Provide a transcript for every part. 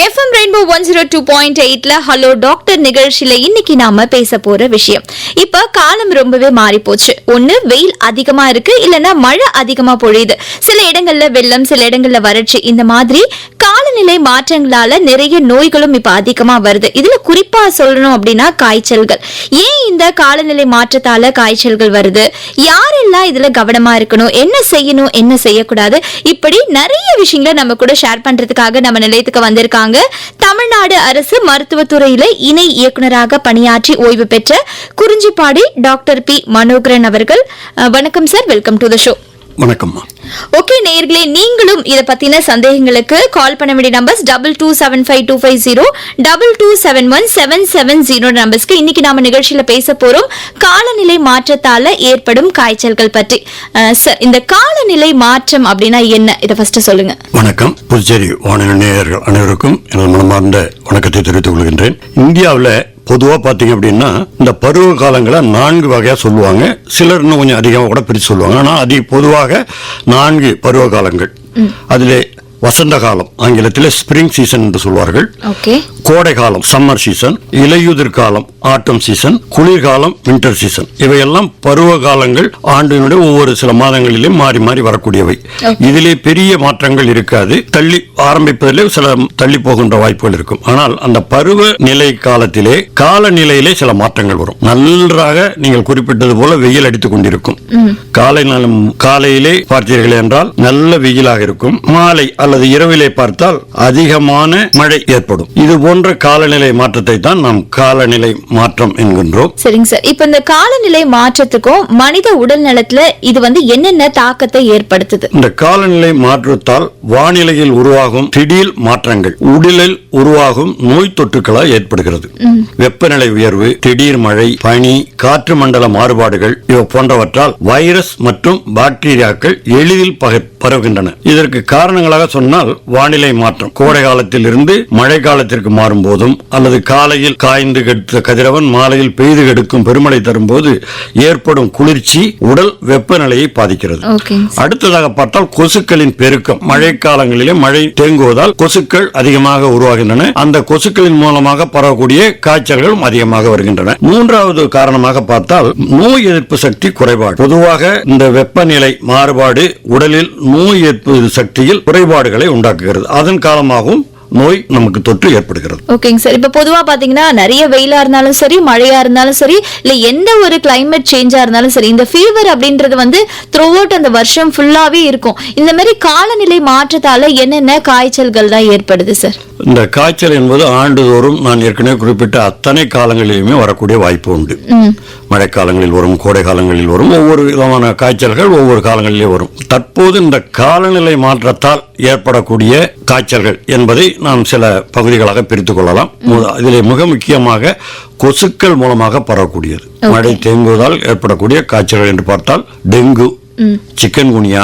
FM Rainbow 102.8ல hello doctor நிகழ்ச்சியில இன்னைக்கு நாம பேச போற விஷயம். இப்ப காலம் ரொம்பவே மாறி போச்சு. ஒண்ணு வெயில் அதிகமா இருக்கு, இல்லனா மழை அதிகமா பொழியுது. சில இடங்கள்ல வெள்ளம், சில இடங்கள்ல வறட்சி. இந்த மாதிரி காலநிலை மாற்றங்களால நிறைய நோய்களும் இப்ப அதிகமா வருது. இதுல குறிப்பா சொல்லணும் அப்படின்னா காய்ச்சல்கள். ஏன் இந்த காலநிலை மாற்றத்தால காய்ச்சல்கள் வருது, யாரெல்லாம் இதுல கவனமா இருக்கணும், என்ன செய்யணும், என்ன செய்யக்கூடாது, இப்படி நிறைய விஷயங்களை நம்ம கூட ஷேர் பண்றதுக்காக நம்ம நிலையத்துக்கு வந்திருக்காங்க. தமிழ்நாடு அரசு மருத்துவத்துறையில இணை இயக்குநராக பணியாற்றி ஓய்வு பெற்ற குறிஞ்சிப்பாடி டாக்டர் பி மனோகரன் அவர்கள். வணக்கம் sir, welcome to the show. வணக்கம். ஓகே நேயர்களே, நீங்களும் இத பத்தின சந்தேகங்களுக்கு கால் பண்ண வேண்டிய நம்பர்ஸ் 227525 22717770 நம்பர்ஸ்க்கு. இன்னைக்கு நாம நிகழ்ச்சியில பேச போறோம் காலநிலை மாற்றத்தால ஏற்படும் காய்ச்சல்கள் பற்றி. சார், இந்த காலநிலை மாற்றம் அப்படின்னா என்ன, இதை ஃபர்ஸ்ட் சொல்லுங்க. வணக்கம். புதுச்சேரி வானொலி நேயர்கள் அனைவருக்கும் எனது மனமார்ந்த வணக்கத்தை தெரிவித்துக் கொள்கின்றேன். இந்தியாவில் பொதுவா பாத்தீங்க அப்படின்னா இந்த பருவ காலங்களை 4 வகையா சொல்லுவாங்க. சிலர் இன்னும் கொஞ்சம் அதிகமாக கூட பிரித்து சொல்லுவாங்க. ஆனா பொதுவாக 4 பருவ காலங்கள். அதிலே வசந்த காலம், ஆங்கிலத்தில் ஸ்பிரிங் சீசன் என்று சொல்வார்கள். கோடை காலம் சம்மர் சீசன், இலையுதிர் காலம் ஆட்டம் சீசன், குளிர்காலம் வின்டர் சீசன். இவையெல்லாம் பருவ காலங்கள். ஆண்டினுடைய ஒவ்வொரு சில மாதங்களிலே மாறி மாறி வரக்கூடியவை. இதிலே பெரிய மாற்றங்கள் இருக்காது. தள்ளி ஆரம்பிப்பதிலே சில தள்ளி போகின்ற வாய்ப்புகள் இருக்கும். ஆனால் அந்த பருவ நிலை காலத்திலே காலநிலையிலே சில மாற்றங்கள் வரும். நன்றாக நீங்கள் குறிப்பிட்டது போல வெயில் அடித்துக் கொண்டிருக்கும். காலையிலே பார்த்தீர்கள் என்றால் நல்ல வெயிலாக இருக்கும். மாலை அல்லது இரவிலே பார்த்தால் அதிகமான மழை ஏற்படும். இது போன்ற காலநிலை மாற்றத்தை தான் நாம் காலநிலை மாற்றம் என்கின்றோம். சரிங்க சார், இப்ப இந்த காலநிலை மாற்றத்துக்கும் மனித உடல் நலத்துல இது என்னென்ன தாக்கத்தை ஏற்படுத்துது? இந்த காலநிலை மாற்றத்தால் வானிலையில் உருவாகும் திடீர் மாற்றங்கள் உடலில் உருவாகும் நோய் தொற்றுக்களால் ஏற்படுகிறது. வெப்பநிலை உயர்வு, திடீர் மழை, பனி, காற்று மண்டல மாறுபாடுகள் இவை போன்றவற்றால் வைரஸ் மற்றும் பாக்டீரியாக்கள் எளிதில் பரவுகின்றன. இதற்கு காரணங்களாக சொன்னால் வானிலை மாற்றம். கோடை காலத்தில் இருந்து மழை காலத்திற்கு மாறும் போதும் அல்லது காலையில் காய்ந்து கெடுத்த கதிரவன் மாலையில் பெய்து கெடுக்கும் பெருமழை தரும்போது ஏற்படும் குளிர்ச்சி உடல் வெப்பநிலையை பாதிக்கிறது. அடுத்ததாக பார்த்தால் கொசுக்களின் பெருக்கம். மழை காலங்களிலே மழை தேங்குவதால் கொசுக்கள் அதிகமாக உருவாகின்றன. அந்த கொசுக்களின் மூலமாக பரவக்கூடிய காய்ச்சல்களும் அதிகமாக வருகின்றன. மூன்றாவது காரணமாக பார்த்தால் நோய் எதிர்ப்பு சக்தி குறைபாடு. பொதுவாக இந்த வெப்பநிலை மாறுபாடு உடலில் நோய் எதிர்ப்பு சக்தியில் குறைபாடுகளை உண்டாக்குகிறது. அதன் காலமாகவும் நோய் நமக்கு தொற்று ஏற்படுகிறது. ஓகேங்க சார், இப்ப பொதுவா பாத்தீங்கன்னா நிறைய வெயிலா இருந்தாலும் சரி, மழையா இருந்தாலும் சரி, இல்ல எந்த ஒரு கிளைமேட் சேஞ்சா இருந்தாலும் சரி, இந்த ஃபீவர் அப்படின்றது த்ரூ அவுட் அந்த வருஷம் ஃபுல்லாவே இருக்கும். இந்த மாதிரி காலநிலை மாற்றத்தால என்னென்ன காய்ச்சல்கள் தான் ஏற்படுது சார்? இந்த காய்ச்சல் என்பது ஆண்டுதோறும் நான் ஏற்கனவே குறிப்பிட்ட அத்தனை காலங்களிலுமே வரக்கூடிய வாய்ப்பு உண்டு. மழை காலங்களில் வரும், கோடை காலங்களில் வரும். ஒவ்வொரு விதமான காய்ச்சல்கள் ஒவ்வொரு காலங்களிலே வரும். தற்போது இந்த காலநிலை மாற்றத்தால் ஏற்படக்கூடிய காய்ச்சல்கள் என்பதை நாம் சில பகுதிகளாக பிரித்துக் கொள்ளலாம். இதிலே மிக முக்கியமாக கொசுக்கள் மூலமாக பரவக்கூடியது. மழை தேங்குவதால் ஏற்படக்கூடிய காய்ச்சல்கள் என்று பார்த்தால் டெங்கு, சிக்கன்குனியா,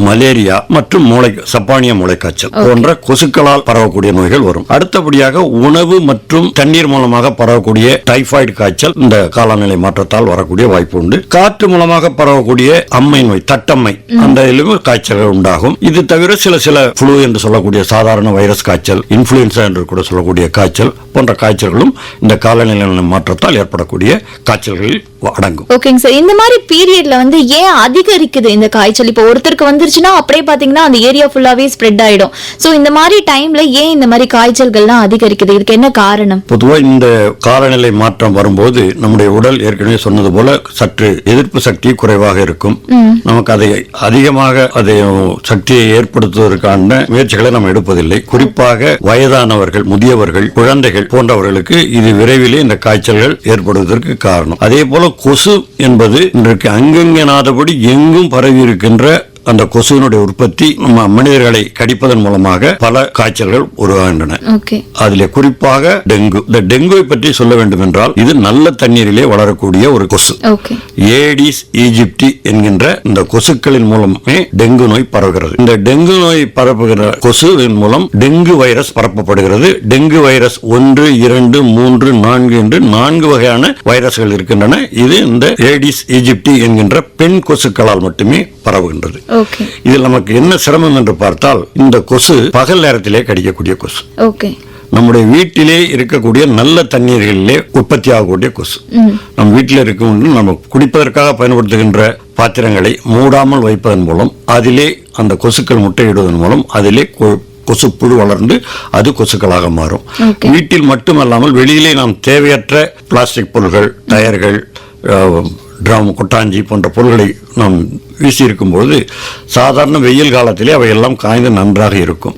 மலேரியா மற்றும் சப்பானிய மூளைக்காய்ச்சல் போன்ற கொசுக்களால் பரவக்கூடிய நோய்கள் வரும். அடுத்தபடியாக உணவு மற்றும் தண்ணீர் மூலமாக பரவக்கூடிய டைபாய்டு காய்ச்சல் இந்த காலநிலை மாற்றத்தால் வரக்கூடிய வாய்ப்பு உண்டு. காற்று மூலமாக பரவக்கூடிய அம்மை நோய், தட்டம்மை, அந்த காய்ச்சல்கள் உண்டாகும். இது தவிர சில ஃப்ளூ என்று சொல்லக்கூடிய சாதாரண வைரஸ் காய்ச்சல், இன்ஃபுளுன்சா என்று கூட சொல்லக்கூடிய காய்ச்சல் போன்ற காய்ச்சல்களும் இந்த காலநிலை மாற்றத்தால் ஏற்படக்கூடிய காய்ச்சல்களில் அடங்கும். ஓகேங்க சார், இந்த மாதிரி பீரியட்ல ஏன் அதிகரிக்குது இந்த காய்ச்சல்? இப்போ ஒருத்தருக்கு வந்துருச்சுன்னா அப்படியே பாத்தீங்கன்னா அந்த ஏரியா ஃபுல்லாவே ஸ்ப்ரெட் ஆயிடும். சோ இந்த மாதிரி டைம்ல ஏன் இந்த மாதிரி காய்ச்சல்கள்லாம் அதிகரிக்குது? இதுக்கு என்ன காரணம்? பொதுவா இந்த காலநிலை மாற்றம் வரும்போது நம்முடைய உடல் ஏற்கனவே சொன்னது போல சற்று எதிர்ப்பு சக்தி குறைவாக இருக்கும். நமக்கு அதை அதிகமாக அதை சக்தியை ஏற்படுத்துவதற்கான முயற்சிகளை நாம் எடுப்பதில்லை. குறிப்பாக வயதானவர்கள், முதியவர்கள், குழந்தைகள் போன்றவர்களுக்கு இது விரைவிலே இந்த காய்ச்சல்கள் ஏற்படுவதற்கு காரணம். அதே போல கொசு என்பது இன்றைக்கு அங்கங்கனாதபடி எங்கும் பரவி இருக்கின்ற அந்த கொசுவினுடைய உற்பத்தி மனிதர்களை கடிப்பதன் மூலமாக பல காய்ச்சல்கள் உருவாகின்றன. அதிலே குறிப்பாக டெங்கு. இந்த டெங்குவை பற்றி சொல்ல வேண்டும் என்றால் இது நல்ல தண்ணீரிலே வளரக்கூடிய ஒரு கொசு. ஏடிஸ் ஈஜிப்டி என்கின்ற இந்த கொசுக்களின் மூலமே டெங்கு நோய் பரவுகிறது. இந்த டெங்கு நோய் பரப்புகிற கொசுவின் மூலம் டெங்கு வைரஸ் பரப்பப்படுகிறது. டெங்கு வைரஸ் 1, 2, 3, 4 என்று 4 வகையான வைரஸ்கள் இருக்கின்றன. இது இந்த ஏடிஸ் ஈஜிப்டி என்கின்ற பெண் கொசுக்களால் மட்டுமே பரவுகின்றது. ஓகே. இதில் நமக்கு என்ன சிரமம் என்று பார்த்தால், இந்த கொசு பகல் நேரத்திலே கடிக்கக்கூடிய கொசு. ஓகே. நம்முடைய வீட்டிலே இருக்கக்கூடிய நல்ல தண்ணீர்களிலே உற்பத்தி ஆகக்கூடிய கொசு. நம் வீட்டில் இருக்கும் நம்ம குடிப்பதற்காக பயன்படுத்துகின்ற பாத்திரங்களை மூடாமல் வைப்பதன் மூலம் அதிலே அந்த கொசுக்கள் முட்டையிடுவதன் மூலம் அதிலே கொசு புழு வளர்ந்து அது கொசுக்களாக மாறும். வீட்டில் மட்டுமல்லாமல் வெளியிலே நாம் தேவையற்ற பிளாஸ்டிக் பொருள்கள், டயர்கள், ட்ரம், கொட்டாஞ்சி போன்ற பொருள்களை நாம் வீசி இருக்கும்போது சாதாரண வெயில் காலத்திலே அவையெல்லாம் காய்ந்து நன்றாக இருக்கும்.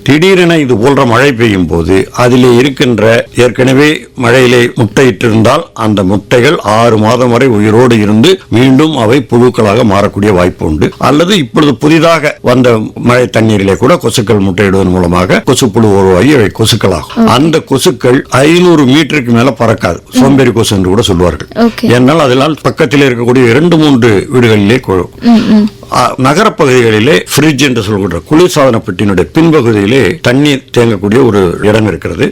திடீரென இது போன்ற மழை பெய்யும் போது அதிலே இருக்கின்ற ஏற்கனவே மழையிலே முட்டையிட்டிருந்தால் அந்த முட்டைகள் 6 மாதம் வரை உயிரோடு இருந்து மீண்டும் அவை புழுக்களாக மாறக்கூடிய வாய்ப்பு உண்டு. அல்லது இப்பொழுது புதிதாக வந்த மழை தண்ணீரிலே கூட கொசுக்கள் முட்டையிடுவதன் மூலமாக கொசு புழு உருவாகி அவை கொசுக்களாகும். அந்த கொசுக்கள் 500 மீட்டருக்கு மேல பறக்காது. சோம்பேறி கொசு என்று கூட சொல்வார்கள். ஏனால் அதனால் பக்கத்தில் இருக்கக்கூடிய 2-3 வீடுகளிலே நகரப்பகுதிகளிலே ஃப்ரிட்ஜ் என்று சொல்கின்ற குளிர்சாதன பெட்டியினுடைய பின்பகுதியிலே தண்ணீர் தேங்கக்கூடிய ஒரு இடம் இருக்கிறது.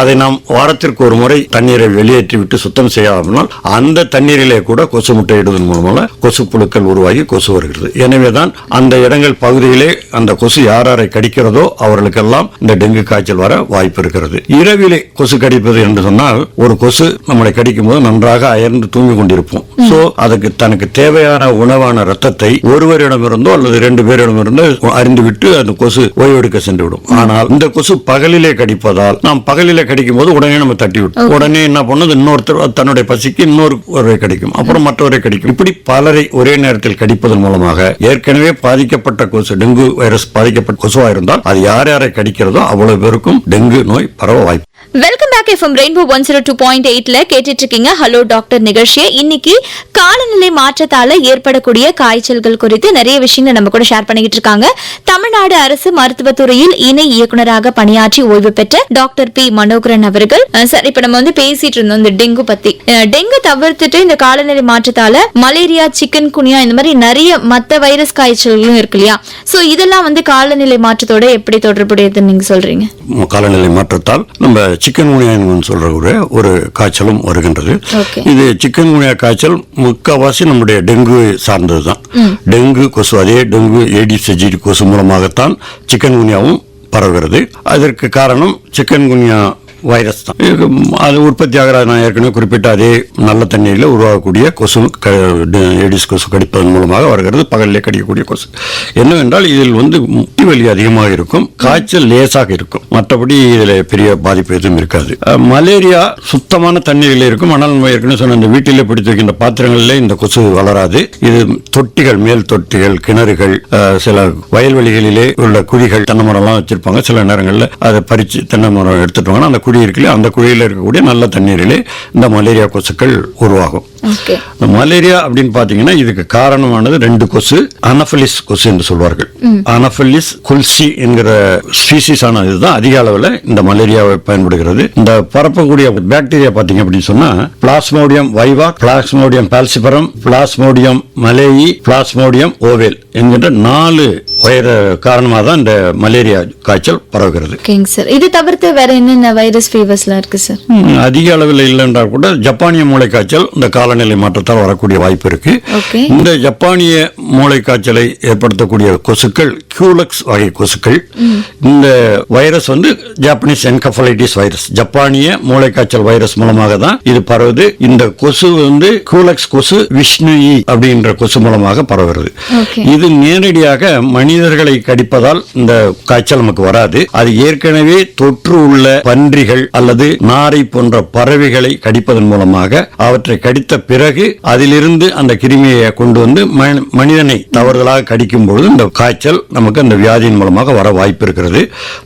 அதை நாம் வாரத்திற்கு ஒரு முறை தண்ணீரை வெளியேற்றி விட்டு சுத்தம் செய்யாமல் அந்த தண்ணீரிலே கூட கொசு முட்டையிடுவதன் மூலமாக கொசு புழுக்கள் உருவாகி கொசு வருகிறது. எனவேதான் அந்த இடங்கள் பகுதியிலே அந்த கொசு யாரை கடிக்கிறதோ அவர்களுக்கெல்லாம் இந்த டெங்கு காய்ச்சல் வர வாய்ப்பு இருக்கிறது. இரவிலே கொசு கடிப்பது என்று சொன்னால், ஒரு கொசு நம்மளை கடிக்கும் போது நன்றாக அயர்ந்து தூங்கி கொண்டிருப்போம். சோ அதுக்கு தனக்கு தேவையான உணவான ரத்தத்தை ஒருவரிடமிருந்தோ அல்லது 2 பேரிடமிருந்தோ அறிந்துவிட்டு அந்த கொசு ஓய்வெடுக்க சென்று விடும். ஆனால் இந்த கொசு பகலிலே கடிப்பதால் நாம் பகலிலே கடிக்கும் போது உடனே நம்ம தட்டி விட்டோம். உடனே என்ன பண்ணது, இன்னொருத்தர் தன்னுடைய பசிக்கு இன்னொருவரை கடிக்கும், அப்புறம் மற்றவரை கடிக்கும். இப்படி பலரை ஒரே நேரத்தில் கடிப்பதன் மூலமாக ஏற்கனவே பாதிக்கப்பட்ட கொசு, டெங்கு வைரஸ் பாதிக்கப்பட்ட கொசுவா இருந்தால் அது யாரை கடிக்கிறதோ அவ்வளவு பேருக்கும் டெங்கு நோய் பரவ வாய்ப்பு. Welcome back. எஃப்எம் ரெயின்போ 102.8ல கேட்டுட்டு இருக்கீங்க ஹலோ டாக்டர் நிகழ்ச்சியை. இன்னைக்கு காலநிலை மாற்றத்தால ஏற்படக்கூடிய காய்ச்சல்கள் குறித்து நிறைய விஷயங்கள் நம்ம கூட ஷேர் பண்ணிக்கிட்டு இருக்காங்க. தமிழ்நாடு அரசு மருத்துவத்துறையில் இணை இயக்குநராக பணியாற்றி ஓய்வு பெற்ற டாக்டர் பி மனோகரன் அவர்கள். சார், இப்ப நம்ம பேசிட்டு இருந்தோம் இந்த டெங்கு பத்தி. டெங்கு தவிர்த்துட்டு இந்த காலநிலை மாற்றத்தால மலேரியா, சிக்கன் குனியா இந்த மாதிரி நிறைய மத்த வைரஸ் காய்ச்சல்களும் இருக்கு இல்லையா? சோ இதெல்லாம் காலநிலை மாற்றத்தோட எப்படி தொடர்புடையதுன்னு நீங்க சொல்றீங்க? காலநிலை மாற்றத்தால் நம்ம சிக்கன் குனியா சொல்ற ஒரு காய்ச்சலும் வருகின்றது. இது சிக்கன் குனியா காய்ச்சல் முக்கால்வாசி நம்முடைய டெங்கு சார்ந்ததுதான். டெங்கு கொசு, அதே டெங்கு ஏடிஸ் எஜிடி கொசு மூலமாகத்தான் சிக்கன் குனியாவும் பரவுகிறது. அதற்கு காரணம் சிக்கன் குனியா வைரஸ் தான். அது உற்பத்தி ஆகிற, நான் ஏற்கனவே குறிப்பிட்ட அதே நல்ல தண்ணீரில் உருவாகக்கூடிய கொசு, ஏடிஸ் கொசு கடிப்பதன் மூலமாக வருகிறது. பகலிலே கடிக்கக்கூடிய கொசு என்னவென்றால் இதில் முட்டி வலி அதிகமாக இருக்கும், காய்ச்சல் லேசாக இருக்கும், மற்றபடி இதில் பெரிய பாதிப்பு எதுவும் இருக்காது. மலேரியா சுத்தமான தண்ணீரில் இருக்கும். ஆனால் ஏற்கனவே சொன்ன இந்த வீட்டிலே பிடித்து வைக்கின்ற பாத்திரங்களிலே இந்த கொசு வளராது. இது தொட்டிகள், மேல் தொட்டிகள், கிணறுகள், சில வயல்வெளிகளிலே உள்ள குழிகள், தென்னை மரம்லாம் வச்சிருப்பாங்க. சில நேரங்களில் அதை பறித்து தென்னை மரம் எடுத்துட்டு வாங்க, அந்த குழி இருக்குல்ல, அந்த குழியில் இருக்கக்கூடிய நல்ல தண்ணீரிலே இந்த மலேரியா கொசுக்கள் உருவாகும். மலேரியா அப்படின்னு பாத்தீங்கன்னா இதுக்கு காரணமானது 2 கொசு, அனஃபலிஸ் கொசு என்று சொல்வார்கள். அனஃபலிஸ் குல்சி என்கிற ஸ்பீசிஸ் ஆன இதுதான் அதிக அளவில் இந்த மலேரியாவை பயன்படுகிறது. இந்த பரப்பக்கூடிய பாக்டீரியா பாத்தீங்க அப்படின்னு சொன்னா plasmodium vivax, plasmodium falciparum, plasmodium malariae, plasmodium ovale என்கின்ற 4 காரணமாக தான் இந்த மலேரியா காய்ச்சல் பரவுகிறது. இது தவிர்த்து வேற என்னென்ன வைரஸ் ஃபீவர்ஸ்லாம் இருக்கு சார்? அதிக அளவில் இல்லை என்றால் கூட ஜப்பானிய மூளை காய்ச்சல் இந்த காலநிலை மாற்றத்தால் வரக்கூடிய வாய்ப்பு இருக்கு. இந்த ஜப்பானிய மூளை காய்ச்சலை ஏற்படுத்தக்கூடிய கொசுக்கள் கியூலக்ஸ் வகை கொசுக்கள். இந்த வைரஸ் ஜப்பானீஸ் என்கெஃபலைட்டிஸ் வைரஸ், ஜப்பானிய மூளை காய்ச்சல் வைரஸ் மூலமாக தான் இது பரவுது. இந்த கொசு கியூலக்ஸ் கொசு விஷ்ணுயி அப்படின்ற கொசு மூலமாக பரவுகிறது. இது நேரடியாக மனிதர்களை கடிப்பதால் இந்த காய்ச்சல் நமக்கு வராது. அது ஏற்கனவே தொற்று உள்ள பன்றிகள் அல்லது நாரை போன்ற பறவைகளை கடிப்பதன் மூலமாக அவற்றை கடித்த பிறகு அதிலிருந்து அந்த கிருமியை கொண்டு மனிதனை தவறுதலாக கடிக்கும் பொழுது இந்த காய்ச்சல் நமக்கு அந்த வியாதியின் மூலமாக வர வாய்ப்பு இருக்கிறது.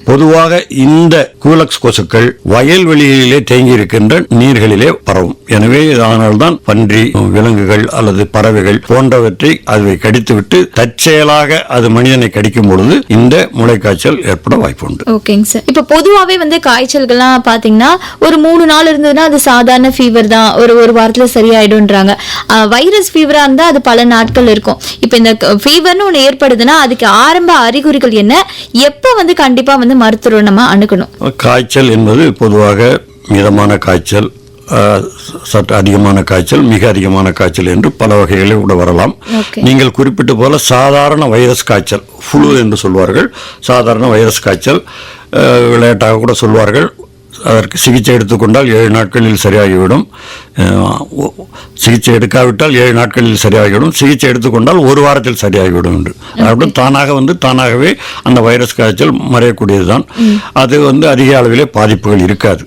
பொதுவாக இந்த கூலக்ஸ் கொசுக்கள் வயல்வெளிகளிலே தேங்கி இருக்கின்ற நீர்களிலே பரவும். எனவே அதனால்தான் பன்றி, விலங்குகள் அல்லது பறவைகள் போன்றவற்றை அதை கடித்துவிட்டு தற்செயலாக அது மனிதனை கடிக்கும் பொழுது இந்த மூளைக்காய்ச்சல் ஏற்பட வாய்ப்பு உண்டு. ஓகேங்க சார். இப்ப பொதுவாவே காய்ச்சல்கள்லாம் பாத்தீங்கன்னா ஒரு 3 நாள் இருந்ததுன்னா அது சாதாரண ஃபீவர் தான், ஒரு வாரத்துல சரியாயிடும்ன்றாங்க. வைரஸ் ஃபீவரா இருந்தா அது பல நாட்கள் இருக்கும். இப்ப இந்த ஃபீவர்னு ஒண்ணு ஏற்படுதுன்னா அதுக்கு ஆரம்ப அறிகுறிகள் என்ன, எப்ப கண்டிப்பா மருத்துவர் நம்ம அணுகணும்? காய்ச்சல் என்பது பொதுவாக மிதமான காய்ச்சல் சற்று அதிகமான காய்ச்சல், மிக அதிகமான காய்ச்சல் என்று பல வகைகளில் கூட வரலாம். நீங்கள் குறிப்பிட்ட போல சாதாரண வைரஸ் காய்ச்சல், ஃப்ளூ என்று சொல்வார்கள், சாதாரண வைரஸ் காய்ச்சல் விளையாட்டாக கூட சொல்வார்கள். அதற்கு சிகிச்சை எடுத்துக்கொண்டால் 7 நாட்களில் சரியாகிவிடும். சிகிச்சை எடுக்காவிட்டால் 7 நாட்களில் சரியாகிவிடும். சிகிச்சை எடுத்துக்கொண்டால் 1 வாரத்தில் சரியாகிவிடும் என்று. அப்படி தானாகவே அந்த வைரஸ் காய்ச்சல் மறையக்கூடியது தான். அது அதிக அளவிலே பாதிப்புகள் இருக்காது.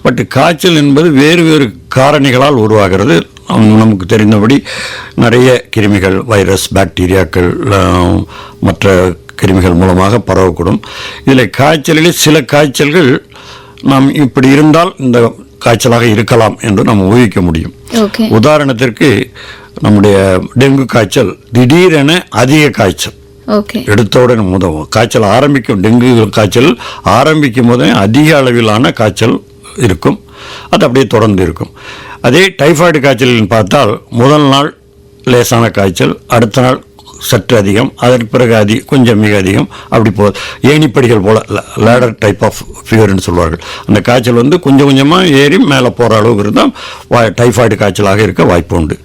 பட் காய்ச்சல் என்பது வேறு வேறு காரணிகளால் உருவாகிறது. நமக்கு தெரிந்தபடி நிறைய கிருமிகள், வைரஸ், பாக்டீரியாக்கள், மற்ற கிருமிகள் மூலமாக பரவக்கூடும். இதில் காய்ச்சலிலே சில காய்ச்சல்கள் நாம் இப்படி இருந்தால் இந்த காய்ச்சலாக இருக்கலாம் என்று நாம் ஊகிக்க முடியும். உதாரணத்திற்கு நம்முடைய டெங்கு காய்ச்சல் திடீரென அதிக காய்ச்சல் எடுத்தவுடன் காய்ச்சல் ஆரம்பிக்கும். டெங்கு காய்ச்சல் ஆரம்பிக்கும் போதே அதிக அளவிலான காய்ச்சல் இருக்கும். அது அப்படியே தொடர்ந்து இருக்கும். அதே டைஃபாய்டு காய்ச்சல் பார்த்தால் முதல் நாள் லேசான காய்ச்சல், அடுத்த நாள் சற்று அதிகம், அதற்கு பிறகு கொஞ்சம் மிக அதிகம், அப்படி ஏணிப்படிகள் போல லேடர் டைப் ஆஃப் ஃபீவர்னு சொல்வார்கள். அந்த காய்ச்சல் கொஞ்சம் கொஞ்சமாக ஏறி மேலே போகிற அளவுக்கு இருந்தால் டைஃபாய்டு காய்ச்சலாக இருக்க வாய்ப்பு உண்டு.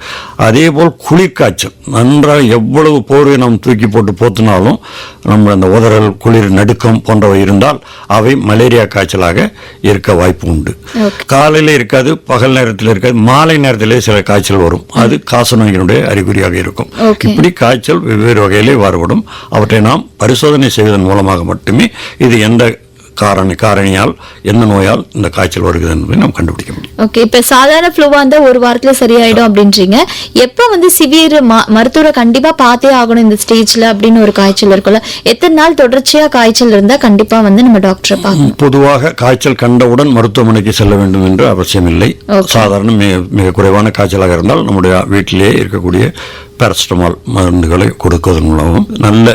அதே போல் குளிர்காய்ச்சல் நன்றாக எவ்வளவு போர்வை நாம் தூக்கி போட்டு போத்தினாலும் நம்ம அந்த உதறல், குளிர், நடுக்கம் போன்றவை இருந்தால் அவை மலேரியா காய்ச்சலாக இருக்க வாய்ப்பு உண்டு. காலையில் இருக்காது, பகல் நேரத்தில் இருக்காது, மாலை நேரத்திலே சில காய்ச்சல் வரும். அது காசநோயினுடைய அறிகுறியாக இருக்கும். இப்படி காய்ச்சல் வெவ்வேறு வகையிலே மாறுபடும். அவற்றை நாம் பரிசோதனை செய்வதன் மூலமாக மட்டுமே இது எந்த காரணியால், எந்த நோயால் இந்த காய்ச்சல் வருகிறது என்பதை நாம் கண்டுபிடிக்க முடியும். ஓகே, இப்ப சாதாரண ஃப்ளூவா இருந்தா 1 வாரத்துல சரியாயிடும் அப்படின்றீங்க. எப்ப சிவியர் மருத்துவரை கண்டிப்பா பார்த்தே ஆகணும் இந்த ஸ்டேஜ்ல அப்படின்னு ஒரு காய்ச்சல் இருக்குல்ல, எத்தனை நாள் தொடர்ச்சியா காய்ச்சல் இருந்தா கண்டிப்பா நம்ம டாக்டரை பார்க்கணும்? பொதுவாக காய்ச்சல் கண்டவுடன் மருத்துவமனைக்கு செல்ல வேண்டும் என்று அவசியம் இல்லை. சாதாரண மிக குறைவான காய்ச்சலாக இருந்தால் நம்முடைய வீட்டிலேயே இருக்கக்கூடிய பேரசிட்டமால் மருந்துகளை கொடுப்பதன் மூலமும் நல்ல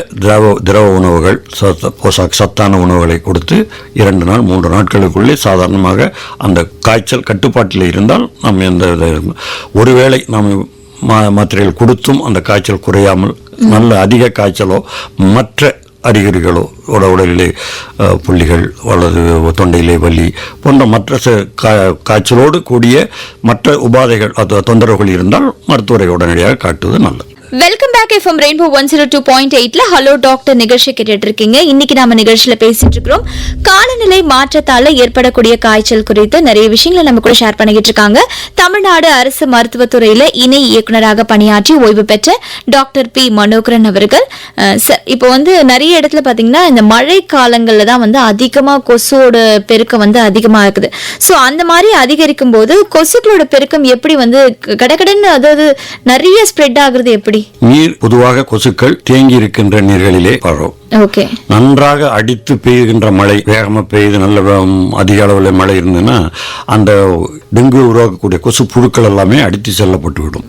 திரவ உணவுகள், சத்தான உணவுகளை கொடுத்து 2 நாள் 3 நாட்களுக்குள்ளே சாதாரணமாக அந்த காய்ச்சல் கட்டுப்பாட்டில் இருந்தால் நாம் ஒருவேளை நாம் மாத்திரைகள் கொடுத்தும் அந்த காய்ச்சல் குறையாமல் நல்ல அதிக காய்ச்சலோ மற்ற அறிகுறிகளோ உடலிலே புள்ளிகள் அல்லது தொண்டையிலே வலி போன்ற மற்ற காய்ச்சலோடு கூடிய மற்ற உபாதைகள், தொந்தரவுகள் இருந்தால் மருத்துவரை உடனடியாக காட்டுவது நல்லது. Welcome back. எஃப்எம் ரெயின்போ 102.8ல ஹலோ டாக்டர் நிகழ்ச்சி கேட்டுட்டு இருக்கீங்க. இன்னைக்கு நாம நிகழ்ச்சியில பேசிட்டு இருக்கிறோம் காலநிலை மாற்றத்தால ஏற்படக்கூடிய காய்ச்சல் குறித்து நிறைய விஷயங்களை நம்ம கூட ஷேர் பண்ணிக்கிட்டு இருக்காங்க. தமிழ்நாடு அரசு மருத்துவத்துறையில இணை இயக்குநராக பணியாற்றி ஓய்வு பெற்ற டாக்டர் பி மனோகரன் அவர்கள். இப்போ நிறைய இடத்துல பாத்தீங்கன்னா இந்த மழை காலங்கள்ல தான் அதிகமா கொசுவோட பெருக்கம் அதிகமா இருக்குது. சோ அந்த மாதிரி அதிகரிக்கும் போது கொசுக்களோட பெருக்கம் எப்படி கடகடன்னு, அதாவது நிறைய ஸ்ப்ரெட் ஆகுறது எப்படி? நீர் பொதுவாக கொசுக்கள் தேங்கி இருக்கின்ற நீர்களிலே பரவும். நன்றாக அடித்து பெய்கின்ற மழை, வேகமா பெய்து நல்ல அதிக அளவில் மழை இருந்ததுன்னா அந்த டெங்கு உருவாக்கக்கூடிய கொசு புழுக்கள் எல்லாமே அடித்து செல்லப்பட்டுவிடும்.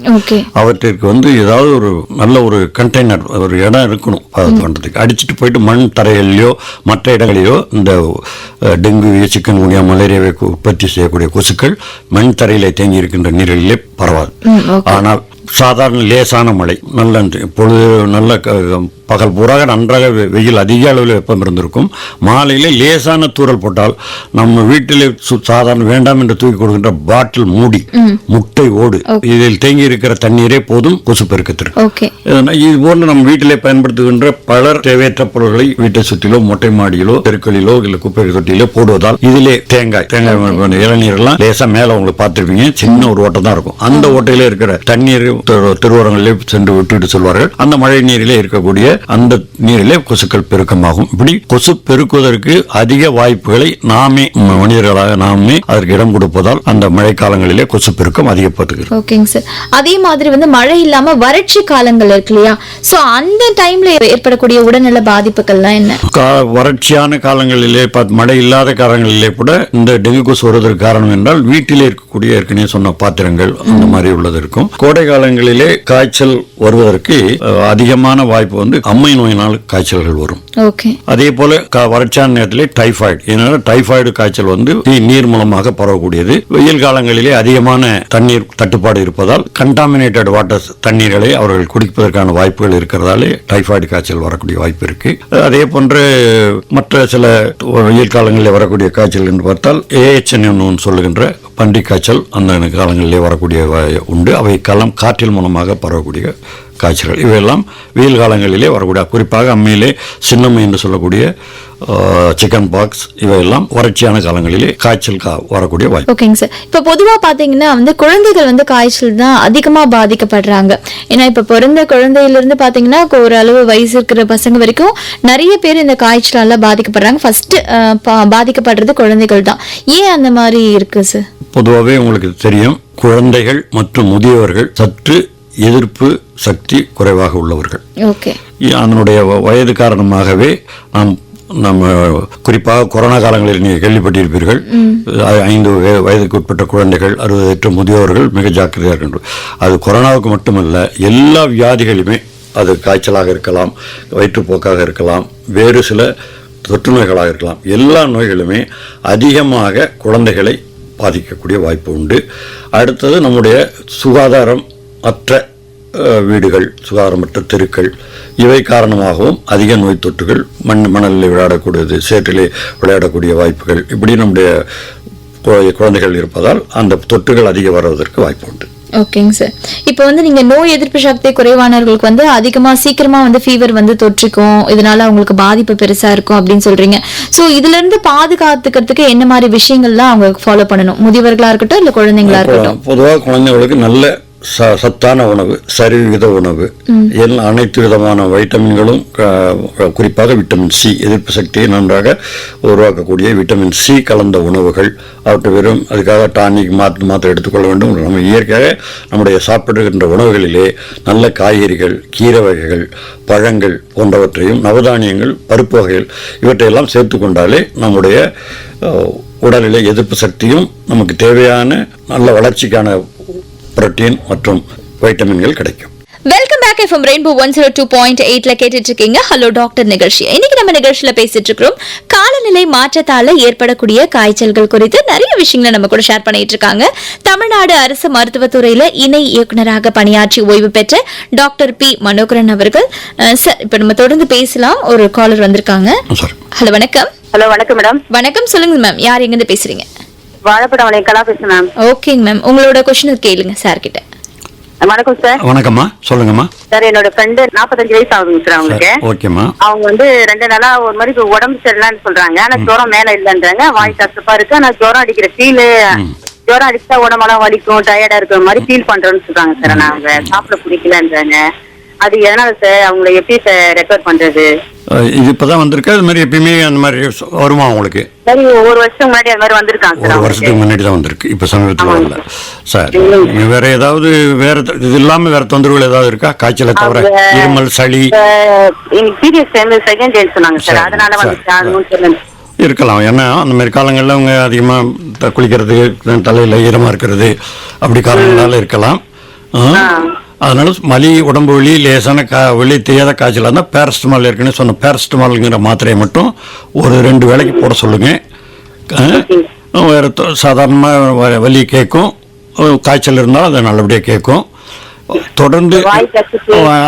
அவற்றிற்கு ஏதாவது ஒரு நல்ல ஒரு கண்டெய்னர், ஒரு இடம் இருக்கணும் பண்றதுக்கு. அடிச்சுட்டு போயிட்டு மண் தரைகளிலோ மற்ற இடங்களிலோ இந்த டெங்கு, சிக்கன் குனியா, மலேரியாவை உற்பத்தி செய்யக்கூடிய கொசுக்கள் மண் தரையிலே தேங்கி இருக்கின்ற நீர்களிலே பரவாது. ஆனால் சாதாரண லேசான மழை, நல்ல பகல் பூராக நன்றாக வெயில் அதிக அளவில் வெப்பம் இருந்திருக்கும். மாலையிலே லேசான தூறல் போட்டால் நம்ம வீட்டிலே சாதாரண வேண்டாம் என்று தூக்கி கொடுக்கின்ற பாட்டில் மூடி, முட்டை ஓடு, இதில் தேங்கி இருக்கிற தண்ணீரே போதும் கொசு பெருக்கத்திற்கு. இது போன்று நம்ம வீட்டிலே பயன்படுத்துகின்ற பலர் தேவையற்ற பொருட்களை வீட்டை சுற்றிலோ, மொட்டை மாடியிலோ, தெருக்களிலோ இல்லை குப்பை தொட்டியிலோ போடுவதால் இதிலே தேங்காய் இளநீர் எல்லாம் லேசா மேல உங்களுக்கு பார்த்திருப்பீங்க, சின்ன ஒரு ஓட்டை தான் இருக்கும். அந்த ஓட்டையில இருக்கிற தண்ணீர் திருவரங்களிலே சென்று விட்டுவிட்டு சொல்வார்கள். அந்த மழை நீரிலே இருக்கக்கூடிய அந்த நீரிலே கொசுக்கள் பெருக்கமாகும். இப்படி கொசு பெருக்குவதற்கு அதிக வாய்ப்புகளை நாமே மனிதர்களாக நாமே அதற்கு இடம் கொடுப்பதால் அந்த மழை காலங்களிலே கொசு பெருக்கம் அதிகப்படுகிறது. ஓகேங்க சார். அதே மாதிரி மழை இல்லாம வறட்சி காலங்கள் இருக்கு இல்லையா, சோ அந்த டைம்ல ஏற்படக்கூடிய உடல்நல பாதிப்புகள்லாம் என்ன? வறட்சியான காலங்களிலே, மழை இல்லாத காலங்களிலே கூட இந்த டெங்கு கொசு வருவதற்கு காரணம் என்றால் வீட்டிலே இருக்கக்கூடிய ஏற்கனவே சொன்ன பாத்திரங்கள் அந்த மாதிரி உள்ளது இருக்கும். கோடை காலங்களிலே காய்ச்சல் வருவதற்கு அதிகமான வாய்ப்பு அம்மை நோயினால் காய்ச்சல்கள் வரும். அதே போல வறட்சியான நேரத்திலே டைபாய்டு, ஏன்னா டைபாய்டு காய்ச்சல் நீர் மூலமாக பரவக்கூடியது. வெயில் காலங்களிலே அதிகமான தண்ணீர் தட்டுப்பாடு இருப்பதால் கண்டாமினேட்டட் வாட்டர் தண்ணீர்களை அவர்கள் குடிப்பதற்கான வாய்ப்புகள் இருக்கிறதாலே டைபாய்டு காய்ச்சல் வரக்கூடிய வாய்ப்பு இருக்கு. அதே போன்று மற்ற சில வெயில் காலங்களில் வரக்கூடிய காய்ச்சல் என்று பார்த்தால் AHN சொல்லுகின்ற பன்றிக் காய்ச்சல் அந்த காலங்களிலே வரக்கூடிய உண்டு. அவை காற்றில் மூலமாக பரவக்கூடிய காய்ச்சல்கள். இவையெல்லாம் வெயில் காலங்களிலே வரக்கூடிய, குறிப்பாக அம்மையிலே சின்னம்மை என்று சொல்லக்கூடிய சிக்கன் பாக்ஸ், இவையெல்லாம் வறட்சியான காலங்களிலே காய்ச்சல் வரக்கூடிய வாய்ப்பு. ஓகேங்க சார். இப்போ பொதுவாக பார்த்தீங்கன்னா வந்து குழந்தைகள் வந்து காய்ச்சல் தான் அதிகமாக பாதிக்கப்படுறாங்க. ஏன்னா இப்போ பிறந்த குழந்தையிலிருந்து பார்த்தீங்கன்னா ஓரளவு வயசு இருக்கிற பசங்க வரைக்கும் நிறைய பேர் இந்த காய்ச்சலால் பாதிக்கப்படுறாங்க. ஃபர்ஸ்ட் பாதிக்கப்படுறது குழந்தைகள் தான். ஏன் அந்த மாதிரி இருக்கு சார்? பொதுவாகவே உங்களுக்கு தெரியும், குழந்தைகள் மற்றும் முதியவர்கள் சற்று எதிர்ப்பு சக்தி குறைவாக உள்ளவர்கள். ஓகே. அதனுடைய வயது காரணமாகவே நம்ம குறிப்பாக கொரோனா காலங்களில் நீங்கள் கேள்விப்பட்டிருப்பீர்கள், 5 வயதுக்கு உட்பட்ட குழந்தைகள், 68 முதியோர்கள் மிக ஜாக்கிரதையாக இருக்கின்றனர். அது கொரோனாவுக்கு மட்டுமல்ல, எல்லா வியாதிகளுமே, அது காய்ச்சலாக இருக்கலாம், வயிற்றுப்போக்காக இருக்கலாம், வேறு சில தொற்று நோய்களாக இருக்கலாம், எல்லா நோய்களுமே அதிகமாக குழந்தைகளை பாதிக்கக்கூடிய வாய்ப்பு உண்டு. அடுத்தது நம்முடைய சுகாதாரம் அற்ற வீடுகள், சுகாதாரமற்ற தெருக்கள், இவை காரணமாகவும் அதிக நோய் தொற்றுகள், மணலில் விளையாடக்கூடியது, சேற்றிலே விளையாடக்கூடிய வாய்ப்புகள், இப்படி நம்முடைய குழந்தைகள் இருப்பதால் அந்த தொற்றுகள் அதிகம் வருவதற்கு வாய்ப்பு உண்டு. ஓகேங்க சார். இப்போ வந்து நீங்க நோய் எதிர்ப்பு சக்தி குறைவானவர்களுக்கு வந்து அதிகமா சீக்கிரமா வந்து ஃபீவர் வந்து தொற்றிக்கும், இதனால அவங்களுக்கு பாதிப்பு பெருசா இருக்கும் அப்படின்னு சொல்றீங்க. ஸோ இதுல இருந்து பாதுகாத்துக்கிறதுக்கு என்ன மாதிரி விஷயங்கள்லாம் அவங்க ஃபாலோ பண்ணணும், முதியவர்களா இருக்கட்டும் இல்ல குழந்தைங்களா இருக்கட்டும்? பொதுவாக குழந்தைங்களுக்கு நல்ல சத்தான உணவு, சரிவிகித உணவு, அனைத்து விதமான வைட்டமின்களும், குறிப்பாக விட்டமின் சி, எதிர்ப்பு சக்தியை நன்றாக உருவாக்கக்கூடிய விட்டமின் சி கலந்த உணவுகள், அவற்றை வெறும் அதுக்காக டானிக் மாத்திரை எடுத்துக்கொள்ள வேண்டும். நம்ம இயற்கையாக நம்முடைய சாப்பிடுகின்ற உணவுகளிலே நல்ல காய்கறிகள், கீரை வகைகள், பழங்கள் போன்றவற்றையும், நவதானியங்கள், பருப்பு வகைகள், இவற்றையெல்லாம் சேர்த்து கொண்டாலே நம்முடைய உடலிலே எதிர்ப்பு சக்தியும் நமக்கு தேவையான நல்ல வளர்ச்சிக்கான புரோட்டீன் மற்றும் வைட்டமின்கள் கிடைக்கும். Welcome back. FM ரெயின்போ 102.8ல கேட்டுட்டு இருக்கீங்க ஹலோ டாக்டர் நிகழ்ச்சி. இன்னைக்கு நம்ம நிகழ்ச்சியில பேசிட்டு இருக்கிறோம் காலநிலை மாற்றத்தால ஏற்படக்கூடிய காய்ச்சல்கள் குறித்து நிறைய விஷயங்களை நம்ம கூட ஷேர் பண்ணிட்டு இருக்காங்க. தமிழ்நாடு அரசு மருத்துவத்துறையில இணை இயக்குநராக பணியாற்றி ஓய்வு பெற்ற டாக்டர் பி மனோகரன் அவர்கள். சார், இப்ப நம்ம தொடர்ந்து பேசலாம். ஒரு காலர் வந்திருக்காங்க. ஹலோ, வணக்கம். ஹலோ, வணக்கம் மேடம். வணக்கம், சொல்லுங்க மேம். யார், எங்க இருந்து பேசுறீங்க? வாழைப்படம் வளையக்கலா பேசுறேன் மேம். ஓகேங்க மேம், உங்களோட கொஸ்டின் கேளுங்க சார் கிட்ட. வணக்கம் சார். வணக்கம்மா, சொல்லுங்கம்மா. சார், என்னோட ஃப்ரெண்டு 45 வயசு ஆகுதுங்க சார் அவங்களுக்கு. ஓகேம்மா. அவங்க வந்து 2 நாளா ஒரு மாதிரி உடம்பு சரியில்லைன்னு சொல்றாங்க. ஆனா ஜுரம் மேல இல்லைன்றாங்க. வாய் கசப்பா இருக்கு, ஆனா ஜுரம் அடிக்கிற ஃபீல், ஜுரம் அடிச்சா உடம்பெல்லாம் வலிக்கும், டயர்டா இருக்கிற மாதிரி ஃபீல் பண்றேன்னு சொல்றாங்க சார். ஆனா அவங்க சாப்பிட பிடிக்கலன்றாங்க. அது எதனால சார்? அவங்களை எப்படி சார் ரெக்கவர் பண்றது? இது இப்பதான் வந்திருக்கு, அது மாதிரி எப்பயுமே அந்த மாதிரி வருமா உங்களுக்கு? சரி, ஒரு வருஷம் முன்னாடி அது மாதிரி வந்திருக்காங்க சார். ஒரு வருஷத்துக்கு முன்னாடி தான் வந்திருக்கு, இப்ப சமீபத்தில் வரல சார். வேற ஏதாவது வேற இது இல்லாம வேற தொந்தரவுகள் ஏதாவது இருக்கா? காய்ச்சலை தவிர இருமல், சளி? பீரியட்ஸ் டைம்ல செகண்ட் டே சொன்னாங்க சார், அதனால வந்து இருக்கலாம். ஏன்னா அந்த மாதிரி காலங்களில் அவங்க அதிகமாக குளிக்கிறது, தலையில் ஈரமாக இருக்கிறது, அப்படி காரணங்களால இருக்கலாம். அதனால மலி, உடம்பு வலி, லேசான வெளியே தெரியாத காய்ச்சலாக இருந்தால் பேரஸ்டமால், ஏற்கனவே சொன்ன பேரஸ்டமால்ங்கிற மாத்திரையை மட்டும் ஒரு 2 வேளைக்கு போட சொல்லுங்க. வேறு சாதாரணமாக வலி கேட்கும், காய்ச்சல் இருந்தாலும் அது நல்லபடியாக கேட்கும். தொடர்ந்து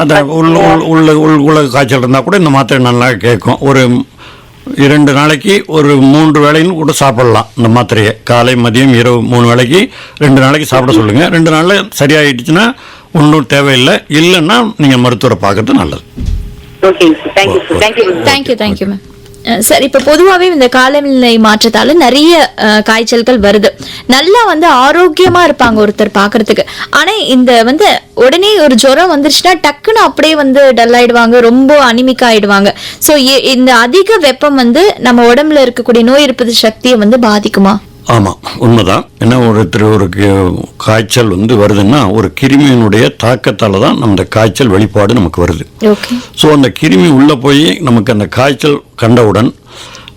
அதை உள்ள காய்ச்சல் இருந்தால் கூட இந்த மாத்திரை நல்லா கேட்கும். ஒரு 2 நாளைக்கு ஒரு 3 வேளைன்னு கூட சாப்பிடலாம் இந்த மாத்திரையை. காலை, மதியம், இரவு 3 வேளைக்கு 2 நாளைக்கு சாப்பிட சொல்லுங்க. 2 நாளில் சரியாயிடுச்சுன்னா ஒன்றும் தேவையில்லை, இல்லைன்னா நீங்கள் மருத்துவரை பார்க்கறது நல்லது. Thank you ma'am. சார், இப்போ பொதுவாகவே இந்த காலநிலை மாற்றத்தால நிறைய காய்ச்சல்கள் வருது. நல்லா வந்து ஆரோக்கியமா இருப்பாங்க ஒருத்தர் பாக்குறதுக்கு. ஆனா இந்த வந்து உடனே ஒரு ஜுரம் வந்துருச்சுன்னா டக்குன்னு அப்படியே வந்து டல் ஆயிடுவாங்க, ரொம்ப அனிமிக் ஆயிடுவாங்க. ஸோ இந்த அதிக வெப்பம் வந்து நம்ம உடம்புல இருக்கக்கூடிய நோய் எதிர்ப்பு சக்தியை வந்து பாதிக்குமா? ஆமாம், உண்மைதான். ஏன்னா ஒரு காய்ச்சல் வந்து வருதுன்னா ஒரு கிருமியினுடைய தாக்கத்தால் தான் அந்த காய்ச்சல் வெளிப்பாடு நமக்கு வருது. ஸோ அந்த கிருமி உள்ளே போய் நமக்கு அந்த காய்ச்சல் கண்டவுடன்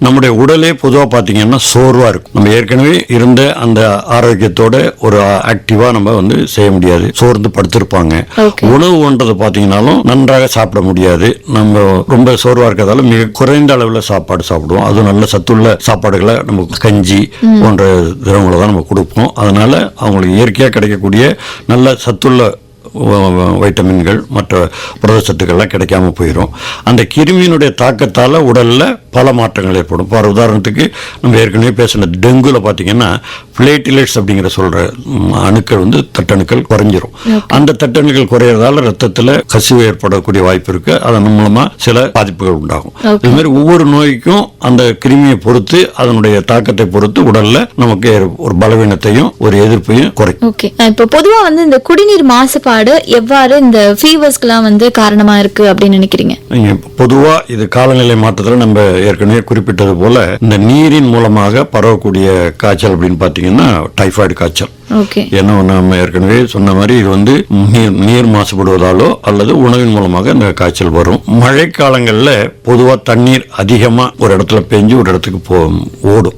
நம்முடைய உடலே பொதுவாக பார்த்தீங்கன்னா சோர்வாக இருக்கும். நம்ம ஏற்கனவே இருந்த அந்த ஆரோக்கியத்தோட ஒரு ஆக்டிவாக நம்ம வந்து செய்ய முடியாது, சோர்ந்து படுத்திருப்பாங்க. உணவு ஒன்றது பார்த்தீங்கன்னாலும் நன்றாக சாப்பிட முடியாது. நம்ம ரொம்ப சோர்வாக இருக்கிறதால மிக குறைந்த அளவில் சாப்பாடு சாப்பிடுவோம். அதுவும் நல்ல சத்துள்ள சாப்பாடுகளை நம்ம கஞ்சி போன்ற திரவங்களை தான் நம்ம கொடுப்போம். அதனால அவங்களுக்கு இயற்கையாக கிடைக்கக்கூடிய நல்ல சத்துள்ள வைட்டமின்கள், மற்ற புரதச்சத்துக்கள்லாம் கிடைக்காம போயிடும். அந்த கிருமியினுடைய தாக்கத்தால் உடலில் பல மாற்றங்கள் ஏற்படும். இப்போ உதாரணத்துக்கு நம்ம ஏற்கனவே பேசின டெங்குல பார்த்தீங்கன்னா பிளேட்டிலெட்ஸ் அப்படிங்கிற சொல்ற அணுக்கள் வந்து தட்டணுக்கள் குறைஞ்சிரும். அந்த தட்டணுக்கள் குறையறதால ரத்தத்துல கசிவு ஏற்படக்கூடிய வாய்ப்பு இருக்கு. அதன் மூலமா சில பாதிப்புகள் உண்டாகும். இது மாதிரி ஒவ்வொரு நோய்க்கும் அந்த கிருமியை பொறுத்து அதனுடைய தாக்கத்தை பொறுத்து உடல்ல நமக்கு ஒரு பலவீனத்தையும் ஒரு எதிர்ப்பையும் குறைக்கும். ஓகே, இப்போ பொதுவா வந்து இந்த குடிநீர் மாசுபாடு எவ்வாறு இந்த ஃபீவர்ஸ்க்குலாம் வந்து காரணமா இருக்கு அப்படின்னு நினைக்கிறீங்க? பொதுவா இது காலநிலை மாற்றத்துல நம்ம ஏற்கனவே குறிப்பிட்டது போல இந்த நீரின் மூலமாக பரவக்கூடிய காய்ச்சல் அப்படின்னு பாத்தீங்கன்னா டைபாய்டு காய்ச்சல். ஏன்னா நம்ம ஏற்கனவே சொன்ன மாதிரி இது வந்து நீர் மாசுபடுவதாலோ அல்லது உணவின் மூலமாக இந்த காய்ச்சல் வரும். மழை காலங்கள்ல பொதுவா தண்ணீர் அதிகமா ஒரு இடத்துல பெஞ்சு ஒரு இடத்துக்கு ஓடும்.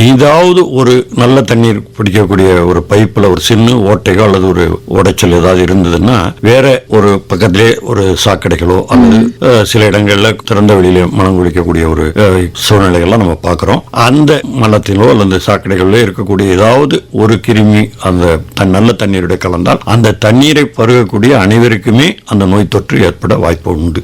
ஏதாவது ஒரு நல்ல தண்ணீர் பிடிக்கக்கூடிய ஒரு பைப்புல ஒரு சின்ன ஓட்டையோ அல்லது ஒரு உடைச்சல் ஏதாவது இருந்ததுன்னா வேற ஒரு பக்கத்திலே ஒரு சாக்கடைகளோ அல்லது சில இடங்கள்ல திறந்த வெளியில மலம் குளிக்கக்கூடிய ஒரு சூழ்நிலைகள்லாம் நம்ம பார்க்கிறோம். அந்த மலத்திலோ அல்லது சாக்கடைகளிலோ இருக்கக்கூடிய ஏதாவது ஒரு கிருமி அந்த நல்ல தண்ணீருடைய கலந்தால் அந்த தண்ணீரை பருகக்கூடிய அனைவருக்குமே அந்த நோய் தொற்று ஏற்பட வாய்ப்பு உண்டு.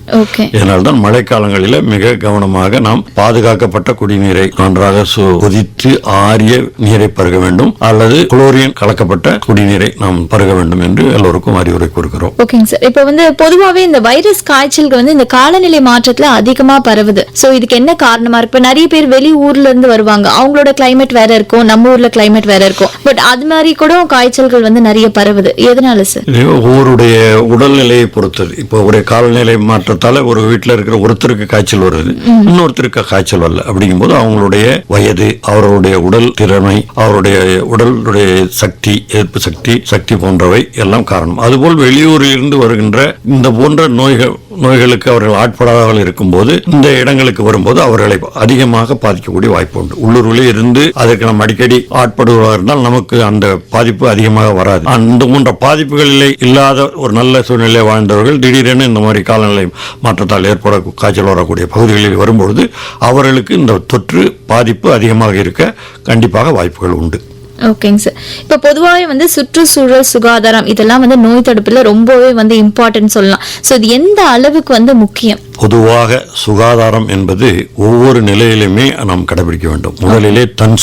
இதனால்தான் மழை காலங்களில மிக கவனமாக நாம் பாதுகாக்கப்பட்ட குடிநீரை நன்றாக கொதித்து ஆரிய நீரை பருக வேண்டும் அல்லது குளோரின் கலக்கப்பட்ட குடிநீரை நாம் பருக வேண்டும் என்று எல்லோருக்கும் அறிவுரை கொடுக்கிறோம். ஓகேங்க சார். இப்ப வந்து பொதுவாவே இந்த வைரஸ் காய்ச்சலுக்கு வந்து இந்த காலநிலை மாற்றத்துல அதிகமா பரவுது. சோ இதுக்கு என்ன காரணமா இருக்கு? நிறைய பேர் வெளி ஊர்ல இருந்து வருவாங்க, அவங்களோட கிளைமேட் வேற இருக்கும், நம்ம ஊர்ல கிளைமேட் வேற இருக்கும். பட் அது மாதிரி கூட காய்ச்சல்கள் வந்து நிறைய பரவுது. எதனால சார்? ஒவ்வொருடைய உடல்நிலையை பொறுத்தது. இப்போ ஒரு காலநிலை மாற்றத்தால ஒரு வீட்டுல இருக்கிற ஒருத்தருக்கு காய்ச்சல் வருது, இன்னொருத்தருக்கு காய்ச்சல் வரல. அப்படிங்கும்போது அவங்களுடைய வயது, அவருடைய உடல் திறமை, அவருடைய உடலுடைய சக்தி, எதிர்ப்பு சக்தி போன்றவை எல்லாம் காரணம். அதுபோல் வெளியூரில் இருந்து வருகின்ற இந்த போன்ற நோய்களுக்கு அவர்கள் ஆட்படாமல் இருக்கும்போது இந்த இடங்களுக்கு வரும்போது அவர்களை அதிகமாக பாதிக்கக்கூடிய வாய்ப்பு உண்டு. உள்ளூரிலே இருந்து அதற்கு நம்ம அடிக்கடி ஆட்படுவதாக இருந்தால் நமக்கு அந்த பாதிப்பு அதிகமாக வராது. அந்த போன்ற பாதிப்புகளிலே இல்லாத ஒரு நல்ல சூழ்நிலை வாழ்ந்தவர்கள் திடீரென இந்த மாதிரி காலநிலை மாற்றத்தால் ஏற்பட காய்ச்சல் வரக்கூடிய பகுதிகளில் வரும்பொழுது அவர்களுக்கு இந்த தொற்று பாதிப்பு அதிகமாக இருக்க கண்டிப்பாக வாய்ப்புகள் உண்டு. ஓகேங்க சார். இப்ப பொதுவாகவே வந்து சுற்றுச்சூழல் சுகாதாரம் இதெல்லாம் வந்து நோய் தடுப்புல ரொம்பவே வந்து இம்பார்ட்டன்ட் சொல்லலாம். சோ இது எந்த அளவுக்கு வந்து முக்கியம்? பொதுவாக சுகாதாரம் என்பது ஒவ்வொரு நிலையிலுமே நாம் கடைபிடிக்க வேண்டும். முதலிலே தன்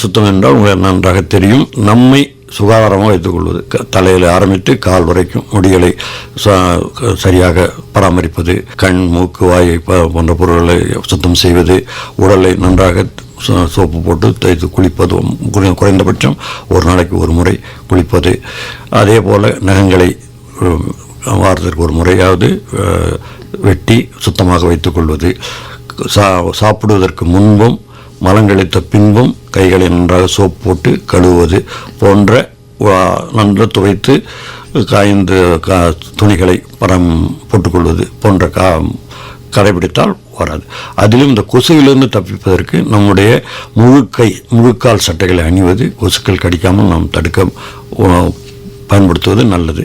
சுத்தம் என்றால் உங்களுக்கு நன்றாக தெரியும். நம்மை சுகாதாரமாக வைத்துக் கொள்வது, தலையில் ஆரம்பித்து கால் வரைக்கும் முடிகளை சரியாக பராமரிப்பது, கண் மூக்கு வாய் போன்ற பொருட்களை சுத்தம் செய்வது, உடலை நன்றாக சோப்பு போட்டு தேய்த்து குளிப்பது, குறைந்தபட்சம் ஒரு நாளைக்கு ஒரு முறை குளிப்பது, அதே போல் நகங்களை வாரத்திற்கு ஒரு முறையாவது வெட்டி சுத்தமாக வைத்துக் கொள்வது, சாப்பிடுவதற்கு முன்பும் மலங்கழித்த பின்பும் கைகளை நன்றாக சோப்பு போட்டு கழுவுவது போன்ற நன்றாக துவைத்து காய்ந்த துணிகளை போட்டுக்கொள்வது போன்ற கடைபிடித்தால் வராது. அதிலும் இந்த கொசுவிலிருந்து தப்பிப்பதற்கு நம்முடைய முழுக்கால் சட்டைகளை அணிவது, கொசுக்கள் கடிக்காமல் நாம் தடுக்க பயன்படுத்துவது நல்லது.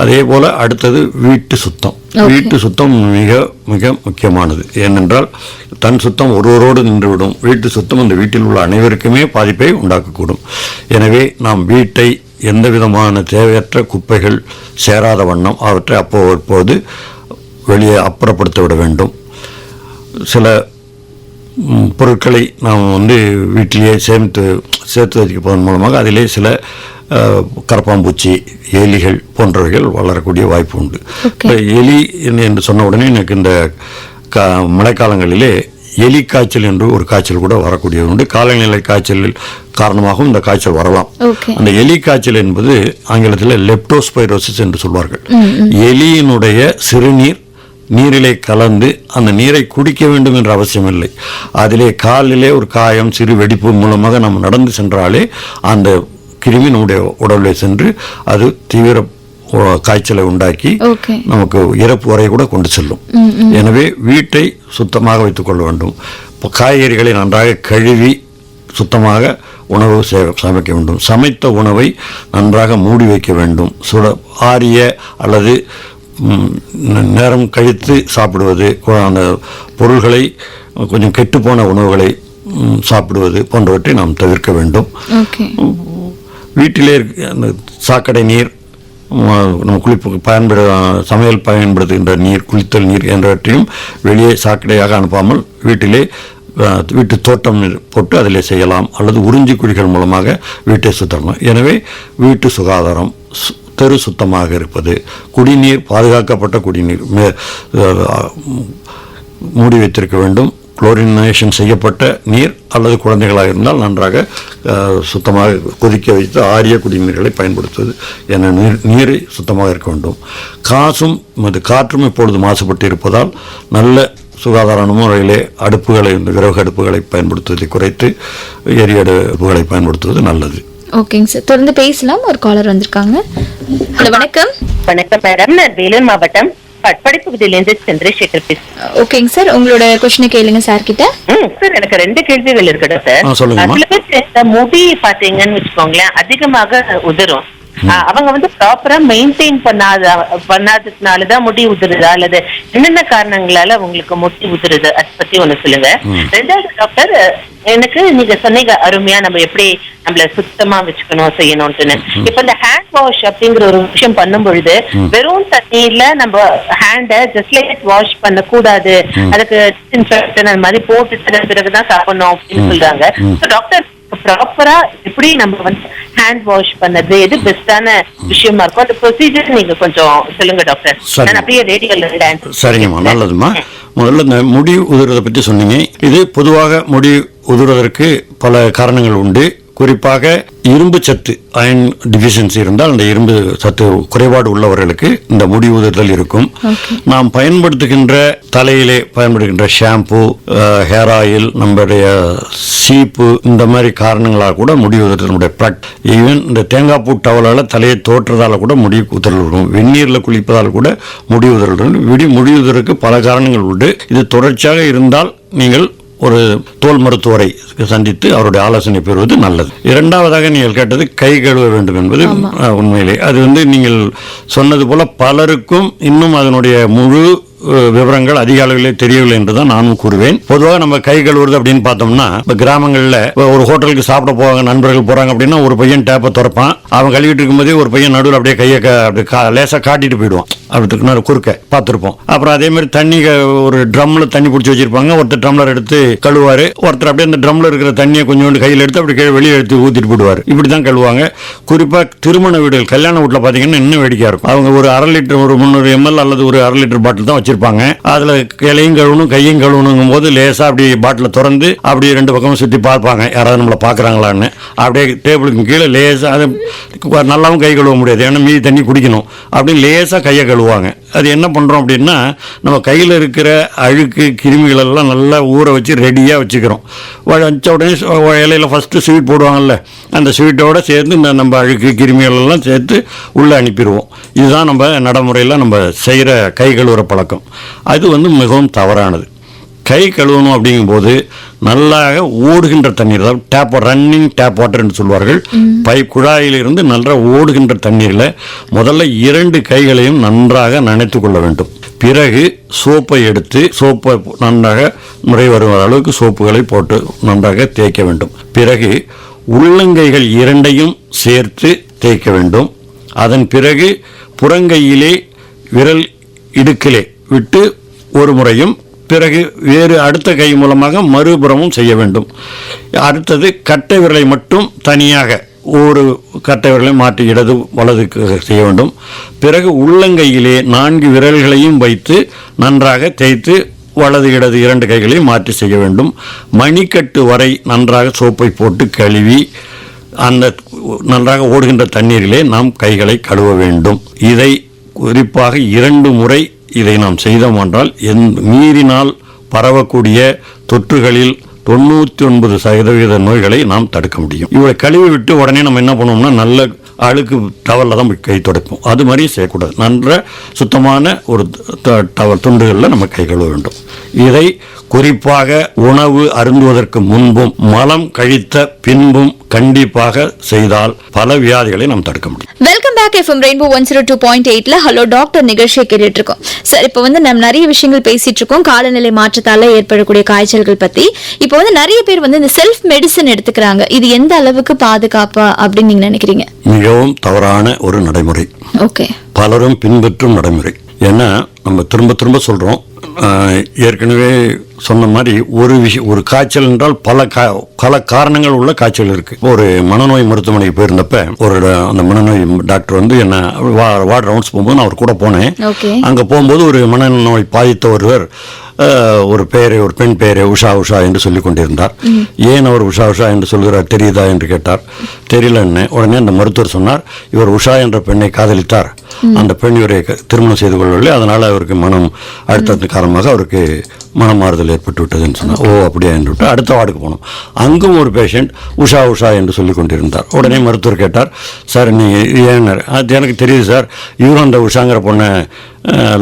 அதே போல அடுத்தது வீட்டு சுத்தம் மிக மிக முக்கியமானது. ஏனென்றால் தன் சுத்தம் ஒருவரோடு நின்றுவிடும். வீட்டு சுத்தம் அந்த வீட்டில் உள்ள அனைவருக்குமே பாதிப்பை உண்டாக்கக்கூடும். எனவே நாம் வீட்டை எந்த விதமான தேவையற்ற குப்பைகள் சேராத வண்ணம் அவற்றை அப்போது வெளியே அப்புறப்படுத்த விட வேண்டும். சில பொருட்களை நாம் வீட்டிலேயே சேர்த்து வைப்பதன் மூலமாக அதிலே சில கரப்பாம்பூச்சி, எலிகள் போன்றவைகள் வளரக்கூடிய வாய்ப்பு உண்டு. எலி என்று சொன்ன உடனே எனக்கு இந்த மழைக்காலங்களிலே எலி காய்ச்சல் என்று ஒரு காய்ச்சல் கூட வரக்கூடியது உண்டு. காலநிலை காய்ச்சலில் காரணமாகவும் இந்த காய்ச்சல் வரலாம். அந்த எலி காய்ச்சல் என்பது ஆங்கிலத்தில் லெப்டோஸ்பைரோசிஸ் என்று சொல்வார்கள். எலியினுடைய சிறுநீர் நீரிலே கலந்து அந்த நீரை குடிக்க வேண்டும் என்ற அவசியம் இல்லை. அதிலே காலிலே ஒரு காயம், சிறு வெடிப்பு மூலமாக நாம் நடந்து சென்றாலே அந்த கிருமி நம்முடைய உடலிலே சென்று அது தீவிர காய்ச்சலை உண்டாக்கி நமக்கு இறப்பு வரை கூட கொண்டு செல்லும். எனவே வீட்டை சுத்தமாக வைத்துக் கொள்ள வேண்டும். காய்கறிகளை நன்றாக கழுவி சுத்தமாக உணவு சமைக்க வேண்டும். சமைத்த உணவை நன்றாக மூடி வைக்க வேண்டும். ஆரிய அல்லது நேரம் கழித்து சாப்பிடுவது, அந்த பொருள்களை கொஞ்சம் கெட்டுப்போன உணவுகளை சாப்பிடுவது போன்றவற்றை நாம் தவிர்க்க வேண்டும். வீட்டிலே அந்த சாக்கடை நீர், நம்ம சமையல் பயன்படுத்துகின்ற நீர், குளித்தல் நீர் என்றவற்றையும் வெளியே சாக்கடையாக அனுப்பாமல் வீட்டிலே வீட்டு தோட்டம் போட்டு அதில் செய்யலாம், அல்லது உறிஞ்சி குழிகள் மூலமாக வீட்டை சுத்தம். எனவே வீட்டு சுகாதாரம், தெரு சுத்தமாக இருப்பது, குடிநீர் பாதுகாக்கப்பட்ட குடிநீர் மூடி வைத்திருக்க வேண்டும். குளோரினேஷன் செய்யப்பட்ட நீர் அல்லது குழந்தைகளாக இருந்தால் நன்றாக சுத்தமாக கொதிக்க வைத்து ஆரிய குடிநீர்களை பயன்படுத்துவது என நீரை சுத்தமாக இருக்க வேண்டும். காற்றும் இப்பொழுது மாசுபட்டு இருப்பதால் நல்ல சுகாதாரமான முறையிலே அடுப்புகளை, இந்த விறகு அடுப்புகளை பயன்படுத்துவதை குறைத்து எரிய அடுப்புகளை பயன்படுத்துவது நல்லது. ஓகேங்க சார், தொடர்ந்து பேசலாம். ஒரு காலர் வந்திருக்காங்க. ஹலோ, வணக்கம். வணக்கம் மேடம், நான் வேலூர் மாவட்டம் பட்படி பகுதியிலிருந்து சந்திரசேகர் பேசுறேன். ஓகேங்க சார், உங்களோட கொஸ்டினை கேளுங்க சார் கிட்ட. சார், எனக்கு 2 கேள்விகள் இருக்குடா சார். சொல்லுங்க. முடி பாத்தீங்கன்னு வச்சுக்கோங்களேன், அதிகமாக உதிரும். அவங்க வந்து ப்ராப்பரா மெயின்டைன் பண்ணாததுனாலதான் முடி உதிருதா, அல்லது என்னென்ன காரணங்களால உங்களுக்கு முடி உதிருது, அதை பத்தி ஒண்ணு சொல்லுங்க. 2வது டாக்டர், எனக்கு நீங்க சொன்னீங்க அருமையா நம்ம எப்படி நம்மள சுத்தமா வச்சுக்கணும் செய்யணும்னு. இப்ப இந்த ஹேண்ட் வாஷ் அப்படிங்கிற ஒரு விஷயம் பண்ணும் பொழுது வெறும் தண்ணியில நம்ம ஹேண்ட ஜஸ்ட் லைக் வாஷ் பண்ண கூடாது, அதுக்கு டிஸ்இன்ஃபெக்டன் அந்த மாதிரி போட்டுட்டு பிறகுதான் சாப்பிடணும் அப்படின்னு சொல்றாங்க. டாக்டர், ப்ராப்பரா எப்படி நம்ம வந்து ஹேண்ட் வாஷ் பண்ணது எது பெஸ்டான விஷயமா இருக்கும், அந்த ப்ரொசீஜர் நீங்க கொஞ்சம் சொல்லுங்க டாக்டர். நான் அப்படியே ரேடியோல. சரிங்கம்மா, நல்லதுமா. முதல்ல இந்த முடி உதிர்றதை பற்றி சொன்னீங்க. இது பொதுவாக முடி உதிர்வதற்கு பல காரணங்கள் உண்டு. குறிப்பாக இரும்பு சத்து, அயன் டிஃபிஷியன்சி இருந்தால் அந்த இரும்பு சத்து குறைபாடு உள்ளவர்களுக்கு இந்த முடி உதிர்தல் இருக்கும். நாம் பயன்படுத்துகின்ற தலையிலே பயன்படுகின்ற ஷாம்பு, ஹேர் ஆயில், நம்முடைய சீப்பு, இந்த மாதிரி காரணங்களாக கூட முடி உதிர்தல், நம்முடைய பிளட், ஈவன் இந்த தேங்காய் பூ டவலால் தலையை தோற்றுறதால கூட முடி உதிரல் இருக்கும். வெந்நீரில் குளிப்பதால் கூட முடி உதிரல். முடி உதிருக்கு பல காரணங்கள் உண்டு. இது தொடர்ச்சியாக இருந்தால் நீங்கள் ஒரு தோல் மருத்துவரை சந்தித்து அவருடைய ஆலோசனை பெறுவது நல்லது. 2வதாக நீங்கள் கேட்டது கை கழுவ வேண்டும் என்பது உண்மையிலே அது வந்து நீங்கள் சொன்னது போல பலருக்கும் இன்னும் அதனுடைய முழு விவரங்கள் அதிக அளவிலே தெரியவில்லை என்றுதான் நானும் கூறுவேன். பொதுவாக நம்ம கை கழுவுறது அப்படின்னு பார்த்தோம்னா, இப்போ கிராமங்களில் ஒரு ஹோட்டலுக்கு சாப்பிட போவாங்க, நண்பர்கள் போறாங்க அப்படின்னா ஒரு பையன் டேப்பை திறப்பான். அவன் கழுவிட்டு இருக்கும்போதே ஒரு பையன் நடுவில் அப்படியே கையை லேசாக காட்டிட்டு போயிடுவான். அப்படி குறுக்க பார்த்துருப்போம். அப்புறம் அதே மாதிரி தண்ணி ஒரு ட்ரம்ல தண்ணி பிடிச்சி வச்சிருப்பாங்க. ஒருத்தர் டம்ளர் எடுத்து கழுவாரு, ஒருத்தர் அப்படியே அந்த ட்ரம்ல இருக்கிற தண்ணியை கொஞ்சோண்டு கையில் எடுத்து அப்படி வெளியே எடுத்து ஊத்திட்டு போடுவார். இப்படிதான் கழுவாங்க. குறிப்பாக திருமண வீடுகள், கல்யாண வீட்டில் பார்த்தீங்கன்னா இன்னும் வேடிக்கையா இருக்கும். அவங்க ஒரு 1/2 லிட்டர், ஒரு 300 ml அல்லது ஒரு 1/2 லிட்டர் பாட்டில் தான் வச்சிருப்பாங்க. அதுல கிளையும் கழுவணும், கையும் கழுவணும் போது லேசா அப்படி பாட்டில திறந்து அப்படியே 2 பக்கமும் சுத்தி பார்ப்பாங்க, யாராவது நம்மளை பாக்குறாங்களான்னு. அப்படியே டேபிளுக்கு கீழே லேசா, அது நல்லாவும் கை கழுவ முடியாது, ஏன்னா மீதி தண்ணி குடிக்கணும். அப்படின்னு லேசா கையை கழுவாங்க. அது என்ன பண்றோம் அப்படின்னா, நம்ம கையில் இருக்கிற அழுக்கு கிருமிகள் எல்லாம் நல்லா ஊற வச்சு ரெடியா வச்சுக்கிறோம். வச்ச உடனே இலையில ஃபர்ஸ்ட் ஸ்வீட் போடுவாங்கல்ல, அந்த ஸ்வீட்டோட சேர்ந்து இந்த நம்ம அழுக்கு கிருமிகள் எல்லாம் சேர்த்து உள்ள அனுப்பிடுவோம். இதுதான் நம்ம நடைமுறையில் நம்ம செய்கிற கை கழுவுற பழக்கம். அது வந்து மிகவும் தவறானது. கை கழுவணும் அப்படிங்கும்போது நல்லாக ஓடுகின்ற தண்ணீர், அதாவது டேப், ரன்னிங் டேப் வாட்டர் என்று சொல்வார்கள். பைப் குழாயிலிருந்து நல்லா ஓடுகின்ற தண்ணீரில் முதல்ல 2 கைகளையும் நன்றாக நனைத்து கொள்ள வேண்டும். பிறகு சோப்பை எடுத்து, சோப்பை நன்றாக முறை வரும் அளவுக்கு சோப்புகளை போட்டு நன்றாக தேய்க்க வேண்டும். பிறகு உள்ளங்கைகள் 2ஐயும் சேர்த்து தேய்க்க வேண்டும். அதன் பிறகு புறங்கையிலே விரல் இடுக்கிலே விட்டு ஒரு முறையும், பிறகு வேறு அடுத்த கை மூலமாக மறுபுறமும் செய்ய வேண்டும். அடுத்தது கட்டை விரலை மட்டும் தனியாக ஒரு கட்டை விரலை மாற்றி இடது வலது செய்ய வேண்டும். பிறகு உள்ளங்கையிலே 4 விரல்களையும் வைத்து நன்றாக தேய்த்து வலது இடது 2 கைகளையும் மாற்றி செய்ய வேண்டும். மணிக்கட்டு வரை நன்றாக சோப்பை போட்டு கழுவி அந்த நன்றாக ஓடுகின்ற தண்ணீரிலே நாம் கைகளை கழுவ வேண்டும். இதை குறிப்பாக 2 முறை இதை நாம் செய்தோம் என்றால் மீறினால் பரவக்கூடிய தொற்றுகளில் 99% நோய்களை நாம் தடுக்க முடியும். இவளை கழுவி விட்டு உடனே நம்ம என்ன பண்ணுவோம்னா, நல்ல அழுக்கு டவலில் தான் கை துடைப்போம். அது மாதிரி செய்யக்கூடாது. நன்ற சுத்தமான ஒரு டவல் துண்டுகளில் நம்ம கை கழுவ வேண்டும். இதை குறிப்பாக உணவு அருந்துவதற்கு முன்பும் மலம் கழித்த பின்பும் கண்டிப்பாக செய்தால் பல வியாதிகளை நாம் தடுக்க முடியும். Welcome back. FM ரெயின்போ 102.8ல ஹலோ டாக்டர் நிகழ்ச்சியை கேட்டுட்டு இருக்கோம். சார், இப்போ வந்து நம்ம நிறைய விஷயங்கள் பேசிட்டு இருக்கோம் காலநிலை மாற்றத்தால ஏற்படக்கூடிய காய்ச்சல்கள் பத்தி. இப்போ வந்து நிறைய பேர் வந்து இந்த செல்ஃப் மெடிசன் எடுத்துக்கிறாங்க. இது எந்த அளவுக்கு பாதுகாப்பா அப்படின்னு நீங்க நினைக்கிறீங்க? மிகவும் தவறான ஒரு நடைமுறை. ஓகே. பலரும் பின்பற்றும் நடைமுறை. ஏன்னா நம்ம திரும்ப திரும்ப சொல்றோம், ஏற்கனவே சொன்ன மாதிரி ஒரு காய்ச்சல் என்றால் பல காரணங்கள் உள்ள காய்ச்சல் இருக்கு. ஒரு மனநோய் மருத்துவமனைக்கு போயிருந்தப்ப அந்த மனநோய் டாக்டர் வந்து என்ன வார்டு ரவுண்ட்ஸ் போகும்போது நான் அவர் கூட போனேன். அங்க போகும்போது ஒரு மனநோய் பாதித்த ஒருவர் ஒரு பெண் பெயரை உஷா உஷா என்று சொல்லிக் கொண்டிருந்தார். ஏன் அவர் உஷா உஷா என்று சொல்கிறார் தெரியுதா என்று கேட்டார். தெரியல என்ன. உடனே அந்த மருத்துவர் சொன்னார், இவர் உஷா என்ற பெண்ணை காதலித்தார், அந்த பெண் இவரை திருமணம் செய்து கொள்ளவில்லை, அதனால அவருக்கு மனம் அழுத்தத்தின் காரணமாக அவருக்கு மனமாறுதல் ஏற்பட்டு விட்டதுன்னு சொன்னார். ஓ அப்படியா என்று விட்டு அடுத்த வார்டுக்கு போனோம். அங்கும் ஒரு பேஷண்ட் உஷா உஷா என்று சொல்லிக் கொண்டிருந்தார். உடனே மருத்துவர் கேட்டார், சார் நீங்கள் ஏன்? அது எனக்கு தெரியுது சார், இவரும் அந்த உஷாங்கிற பொண்ணை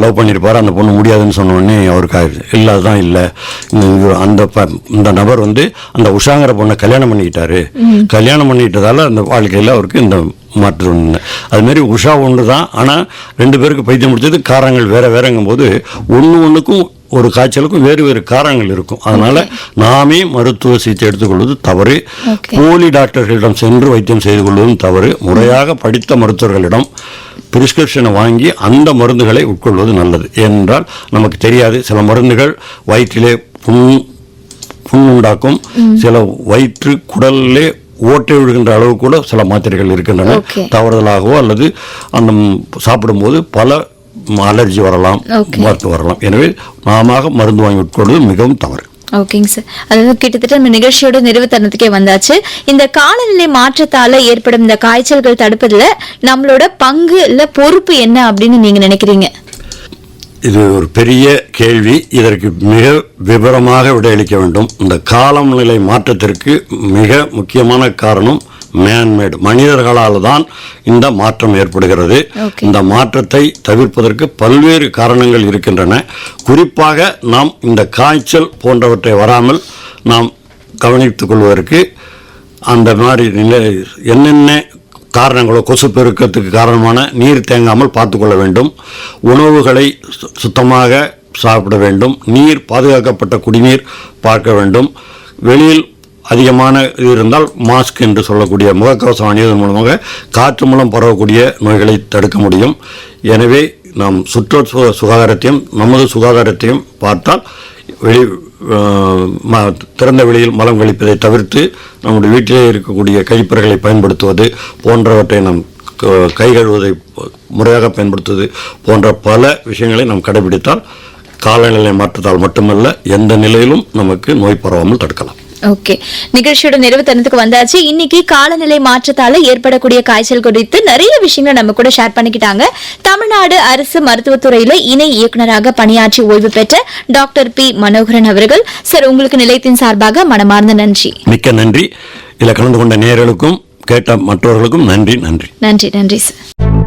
லவ் பண்ணியிருப்பார், அந்த பொண்ணு முடியாதுன்னு சொன்ன உடனே அவருக்கு இல்லை அதுதான் இல்லை, இந்த நபர் வந்து அந்த உஷாங்கிற பொண்ணை கல்யாணம் பண்ணிக்கிட்டாரு, கல்யாணம் பண்ணிக்கிட்டதால அந்த வாழ்க்கையில் அவருக்கு இந்த மாற்றம். அதுமாரி உஷா ஒன்று தான், ஆனால் 2 பேருக்கு பைத்தியம் முடிச்சது காரணங்கள் வேறங்கும் போது ஒன்றுக்கும் ஒரு காய்ச்சலுக்கும் வேறு காரணங்கள் இருக்கும். அதனால நாமே மருத்துவ சிகிச்சை எடுத்துக்கொள்வது தவறு. போலி டாக்டர்களிடம் சென்று வைத்தியம் செய்து கொள்வதும் தவறு. முறையாக படித்த மருத்துவர்களிடம் பிரிஸ்கிரிப்ஷனை வாங்கி அந்த மருந்துகளை உட்கொள்வது நல்லது. ஏனென்றால் நமக்கு தெரியாது, சில மருந்துகள் வயிற்றிலே புண் உண்டாக்கும், சில வயிற்று குடலிலே ஓட்டை விழுகின்ற அளவு கூட சில மாத்திரைகள் இருக்கின்றன. தவறுதலாகவோ அல்லது அந்த சாப்பிடும்போது பல அலர்ஜி வரலாம், வரலாம். எனவே நாம மருந்து வாங்கி உட்கொள்வது மிகவும் தவறு. ஓகேங்க சார். அதாவது கிட்டத்தட்ட நம்ம நிகழ்ச்சியோட நிறைவு தருணத்துக்கே வந்தாச்சு. இந்த காலநிலை மாற்றத்தால ஏற்படும் இந்த காய்ச்சல்கள் தடுப்பதுல நம்மளோட பங்கு இல்ல பொறுப்பு என்ன அப்படின்னு நீங்க நினைக்கிறீங்க? இது ஒரு பெரிய கேள்வி. இதற்கு மிக விவரமாக விடையளிக்க வேண்டும். இந்த காலநிலை மாற்றத்திற்கு மிக முக்கியமான காரணம் மேன்மேடு, மனிதர்களால் தான் இந்த மாற்றம் ஏற்படுகிறது. இந்த மாற்றத்தை தவிர்ப்பதற்கு பல்வேறு காரணங்கள் இருக்கின்றன. குறிப்பாக நாம் இந்த காய்ச்சல் போன்றவற்றை வராமல் நாம் கவனித்துக் கொள்வதற்கு அந்த மாதிரி என்னென்ன காரணங்களோ, கொசு பெருக்கத்துக்கு காரணமான நீர் தேங்காமல் பார்த்துக்கொள்ள வேண்டும். உணவுகளை சுத்தமாக சாப்பிட வேண்டும். நீர் பாதுகாக்கப்பட்ட குடிநீர் பார்க்க வேண்டும். வெளியில் அதிகமான இது இருந்தால் மாஸ்க் என்று சொல்லக்கூடிய முகக்கவசம் அணிவதன் மூலமாக காற்று மூலம் பரவக்கூடிய நோய்களை தடுக்க முடியும். எனவே நாம் சுற்று சுகாதாரத்தையும் நமது சுகாதாரத்தையும் பார்த்தால் திறந்த வெளியில் மலம் கழிப்பதை தவிர்த்து நம்முடைய வீட்டிலே இருக்கக்கூடிய கழிப்பறைகளை பயன்படுத்துவது போன்றவற்றை நாம் கை கழுவுவதை முறையாக பயன்படுத்துவது போன்ற பல விஷயங்களை நாம் கடைபிடித்தால் காலநிலை மாற்றத்தால் மட்டுமல்ல எந்த நிலையிலும் நமக்கு நோய் பரவாமல் தடுக்கலாம். ஓகே, நிகழ்ச்சியோட நிறைவு தருணத்துக்கு வந்தாச்சு. இன்னைக்கு காலநிலை மாற்றத்தால ஏற்படக்கூடிய காய்ச்சல் குறித்து நிறைய விஷயங்களை நம்ம கூட ஷேர் பண்ணிக்கிட்டாங்க. தமிழ்நாடு அரசு மருத்துவத்துறையில இணை இயக்குநராக பணியாற்றி ஓய்வு பெற்ற டாக்டர் பி மனோகரன் அவர்கள். சார், உங்களுக்கு நிலையத்தின் சார்பாக மனமார்ந்த நன்றி. மிக்க நன்றி. இதில் கலந்து கொண்ட நேயர்களுக்கும் கேட்ட மற்றவர்களுக்கும் நன்றி. சார்.